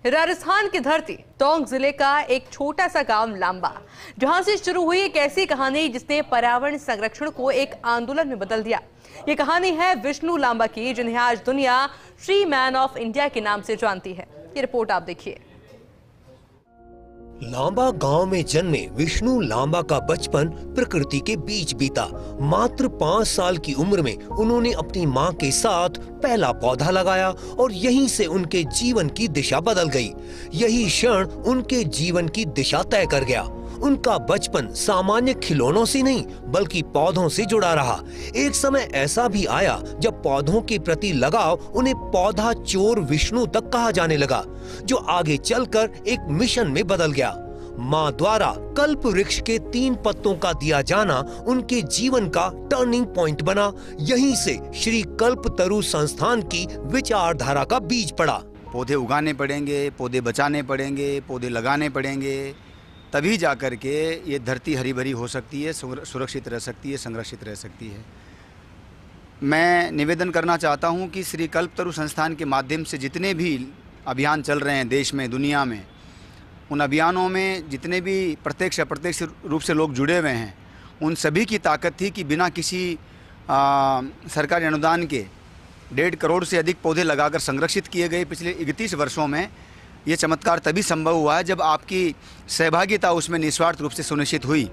राजस्थान की धरती टोंक जिले का एक छोटा सा गांव लांबा, जहां से शुरू हुई एक ऐसी कहानी जिसने पर्यावरण संरक्षण को एक आंदोलन में बदल दिया। ये कहानी है विष्णु लांबा की, जिन्हें आज दुनिया ट्री मैन ऑफ इंडिया के नाम से जानती है। ये रिपोर्ट आप देखिए। लांबा गांव में जन्मे विष्णु लांबा का बचपन प्रकृति के बीच बीता। मात्र 5 साल की उम्र में उन्होंने अपनी मां के साथ पहला पौधा लगाया और यहीं से उनके जीवन की दिशा बदल गई। यही क्षण उनके जीवन की दिशा तय कर गया। उनका बचपन सामान्य खिलौनों से नहीं बल्कि पौधों से जुड़ा रहा। एक समय ऐसा भी आया जब पौधों के प्रति लगाव उन्हें पौधा चोर विष्णु तक कहा जाने लगा, जो आगे चलकर एक मिशन में बदल गया। मां द्वारा कल्प वृक्ष के 3 पत्तों का दिया जाना उनके जीवन का टर्निंग पॉइंट बना। यहीं से श्री कल्पतरु संस्थान की विचारधारा का बीज पड़ा। पौधे उगाने पड़ेंगे, पौधे बचाने पड़ेंगे, पौधे लगाने पड़ेंगे, तभी जाकर के ये धरती हरी भरी हो सकती है, सुरक्षित रह सकती है, संरक्षित रह सकती है। मैं निवेदन करना चाहता हूँ कि श्री कल्पतरु संस्थान के माध्यम से जितने भी अभियान चल रहे हैं देश में, दुनिया में, उन अभियानों में जितने भी प्रत्यक्ष अप्रत्यक्ष रूप से लोग जुड़े हुए हैं, उन सभी की ताकत थी कि बिना किसी सरकारी अनुदान के 1.5 करोड़ से अधिक पौधे लगाकर संरक्षित किए गए। पिछले 31 वर्षों में ये चमत्कार तभी संभव हुआ है जब आपकी सहभागिता उसमें निस्वार्थ रूप से सुनिश्चित हुई।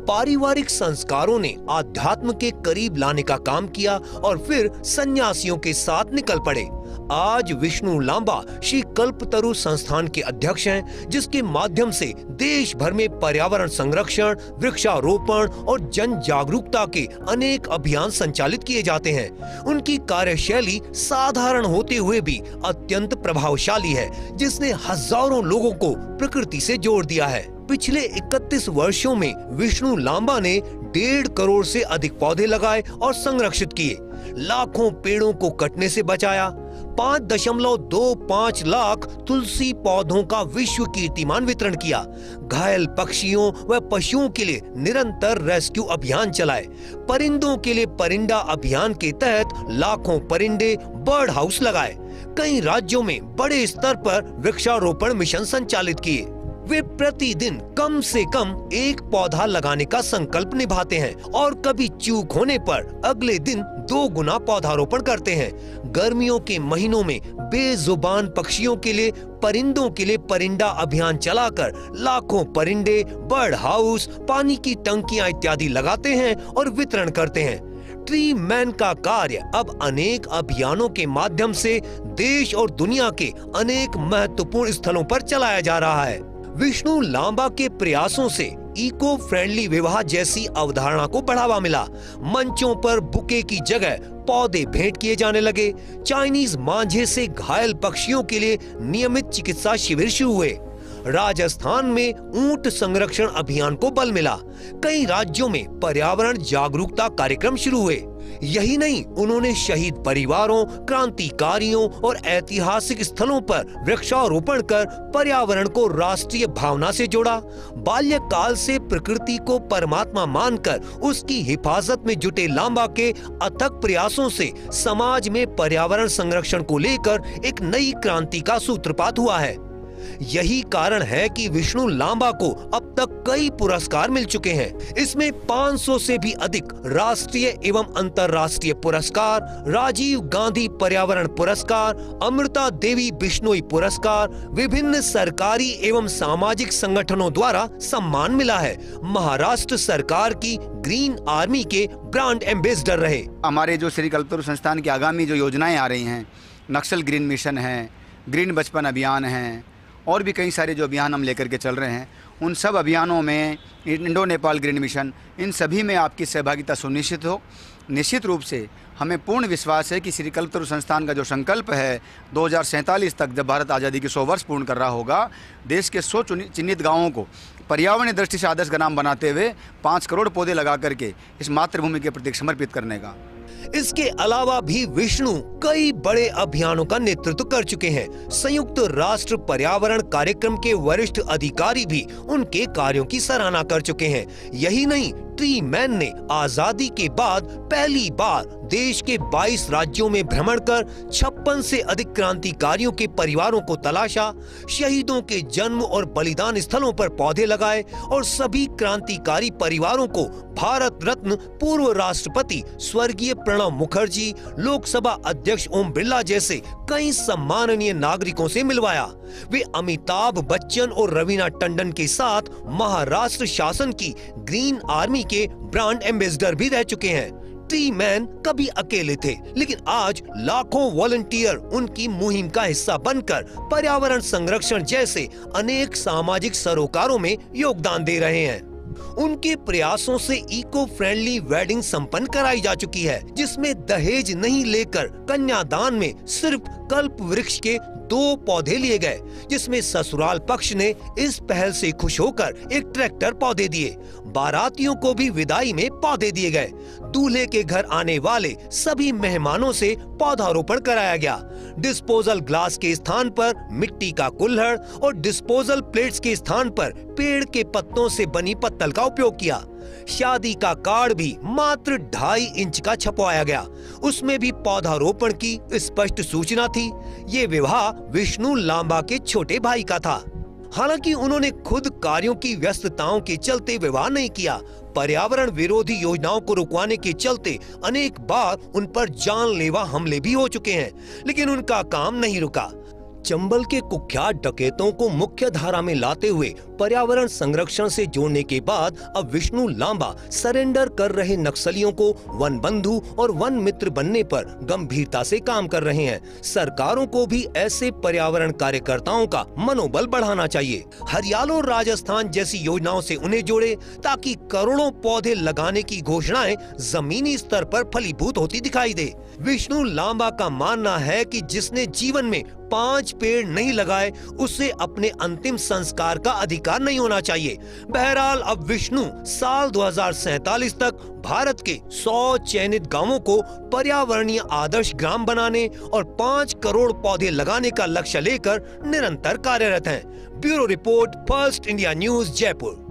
पारिवारिक संस्कारों ने आध्यात्म के करीब लाने का काम किया और फिर सन्यासियों के साथ निकल पड़े। आज विष्णु लांबा श्री कल्पतरु संस्थान के अध्यक्ष हैं, जिसके माध्यम से देश भर में पर्यावरण संरक्षण, वृक्षारोपण और जन जागरूकता के अनेक अभियान संचालित किए जाते हैं। उनकी कार्यशैली साधारण होते हुए भी अत्यंत प्रभावशाली है, जिसने हजारों लोगों को प्रकृति से जोड़ दिया है। पिछले 31 वर्षों में विष्णु लांबा ने 1.5 करोड़ से अधिक पौधे लगाए और संरक्षित किए, लाखों पेड़ों को कटने से बचाया, 5.25 लाख तुलसी पौधों का विश्व कीर्तिमान वितरण किया, घायल पक्षियों व पशुओं के लिए निरंतर रेस्क्यू अभियान चलाए, परिंदों के लिए परिंदा अभियान के तहत लाखों परिंदे बर्ड हाउस लगाए, कई राज्यों में बड़े स्तर पर वृक्षारोपण मिशन संचालित किए। वे प्रतिदिन कम से कम 1 पौधा लगाने का संकल्प निभाते हैं और कभी चूक होने पर अगले दिन 2 गुना पौधारोपण करते हैं। गर्मियों के महीनों में बेजुबान पक्षियों के लिए, परिंदों के लिए परिंदा अभियान चलाकर लाखों परिंदे, बर्ड हाउस, पानी की टंकियां इत्यादि लगाते हैं और वितरण करते हैं। ट्री मैन का कार्य अब अनेक अभियानों के माध्यम से देश और दुनिया के अनेक महत्वपूर्ण स्थलों पर चलाया जा रहा है। विष्णु लांबा के प्रयासों से इको फ्रेंडली विवाह जैसी अवधारणा को बढ़ावा मिला। मंचों पर बुके की जगह पौधे भेंट किए जाने लगे। चाइनीज मांझे से घायल पक्षियों के लिए नियमित चिकित्सा शिविर शुरू हुए। राजस्थान में ऊंट संरक्षण अभियान को बल मिला। कई राज्यों में पर्यावरण जागरूकता कार्यक्रम शुरू हुए। यही नहीं, उन्होंने शहीद परिवारों, क्रांतिकारियों और ऐतिहासिक स्थलों पर वृक्षारोपण कर पर्यावरण को राष्ट्रीय भावना से जोड़ा। बाल्यकाल से प्रकृति को परमात्मा मानकर उसकी हिफाजत में जुटे लांबा के अथक प्रयासों से समाज में पर्यावरण संरक्षण को लेकर एक नई क्रांति का सूत्रपात हुआ है। यही कारण है कि विष्णु लांबा को अब तक कई पुरस्कार मिल चुके हैं। इसमें 500 से भी अधिक राष्ट्रीय एवं अंतर्राष्ट्रीय पुरस्कार, राजीव गांधी पर्यावरण पुरस्कार, अमृता देवी बिश्नोई पुरस्कार, विभिन्न सरकारी एवं सामाजिक संगठनों द्वारा सम्मान मिला है। महाराष्ट्र सरकार की ग्रीन आर्मी के ब्रांड एम्बेसडर रहे। हमारे जो श्री कल्पतरु संस्थान की आगामी जो योजनाएं आ रही हैं, नक्सल ग्रीन मिशन है, ग्रीन बचपन अभियान है और भी कई सारे जो अभियान हम लेकर के चल रहे हैं, उन सब अभियानों में इंडो नेपाल ग्रीन मिशन, इन सभी में आपकी सहभागिता सुनिश्चित हो। निश्चित रूप से हमें पूर्ण विश्वास है कि श्री कल्पतरु संस्थान का जो संकल्प है 2047 तक, जब भारत आज़ादी के 100 वर्ष पूर्ण कर रहा होगा, देश के 100 चिन्हित गाँवों को पर्यावरण दृष्टि से आदर्श ग्राम बनाते हुए 5 करोड़ पौधे लगा करके इस मातृभूमि के प्रति समर्पित करने का। इसके अलावा भी विष्णु कई बड़े अभियानों का नेतृत्व कर चुके हैं। संयुक्त राष्ट्र पर्यावरण कार्यक्रम के वरिष्ठ अधिकारी भी उनके कार्यों की सराहना कर चुके हैं। यही नहीं, ट्री मैन ने आजादी के बाद पहली बार देश के 22 राज्यों में भ्रमण कर 56 से अधिक क्रांतिकारियों के परिवारों को तलाशा, शहीदों के जन्म और बलिदान स्थलों पर पौधे लगाए और सभी क्रांतिकारी परिवारों को भारत रत्न पूर्व राष्ट्रपति स्वर्गीय प्रणब मुखर्जी, लोकसभा अध्यक्ष ओम बिरला जैसे कई सम्माननीय नागरिकों से मिलवाया। वे अमिताभ बच्चन और रवीना टंडन के साथ महाराष्ट्र शासन की ग्रीन आर्मी के ब्रांड एम्बेसडर भी रह चुके हैं। ट्री मैन कभी अकेले थे, लेकिन आज लाखों वॉलंटियर उनकी मुहिम का हिस्सा बनकर पर्यावरण संरक्षण जैसे अनेक सामाजिक सरोकारों में योगदान दे रहे हैं। उनके प्रयासों से इको फ्रेंडली वेडिंग संपन्न कराई जा चुकी है, जिसमें दहेज नहीं लेकर कन्यादान में सिर्फ कल्प वृक्ष के 2 पौधे लिए गए, जिसमें ससुराल पक्ष ने इस पहल से खुश होकर एक ट्रैक्टर पौधे दिए। बारातियों को भी विदाई में पौधे दिए गए। दूल्हे के घर आने वाले सभी मेहमानों से पौधारोपण कराया गया। डिस्पोजल ग्लास के स्थान पर मिट्टी का कुल्हड़ और डिस्पोजल प्लेट्स के स्थान पर पेड़ के पत्तों से बनी पत्तल का उपयोग किया। शादी का कार्ड भी मात्र 2.5 इंच का छपवाया गया। उसमें भी पौधारोपण की स्पष्ट सूचना थी। ये विवाह विष्णु लांबा के छोटे भाई का था। हालांकि उन्होंने खुद कार्यों की व्यस्तताओं के चलते विवाह नहीं किया। पर्यावरण विरोधी योजनाओं को रुकवाने के चलते अनेक बार उन पर जानलेवा हमले भी हो चुके हैं, लेकिन उनका काम नहीं रुका। चंबल के कुख्यात डकैतों को मुख्य धारा में लाते हुए पर्यावरण संरक्षण से जोड़ने के बाद अब विष्णु लांबा सरेंडर कर रहे नक्सलियों को वन बंधु और वन मित्र बनने पर गंभीरता से काम कर रहे हैं। सरकारों को भी ऐसे पर्यावरण कार्यकर्ताओं का मनोबल बढ़ाना चाहिए। हरियाणा और राजस्थान जैसी योजनाओं से उन्हें जोड़े, ताकि करोड़ों पौधे लगाने की घोषणाएं जमीनी स्तर पर फलीभूत होती दिखाई दे। विष्णु लांबा का मानना है कि जिसने जीवन में 5 पेड़ नहीं लगाए, उसे अपने अंतिम संस्कार का अधिकार नहीं होना चाहिए। बहरहाल अब विष्णु साल 2047 तक भारत के 100 चयनित गांवों को पर्यावरणीय आदर्श ग्राम बनाने और 5 करोड़ पौधे लगाने का लक्ष्य लेकर निरंतर कार्यरत हैं। Bureau report, first India news, Jaipur.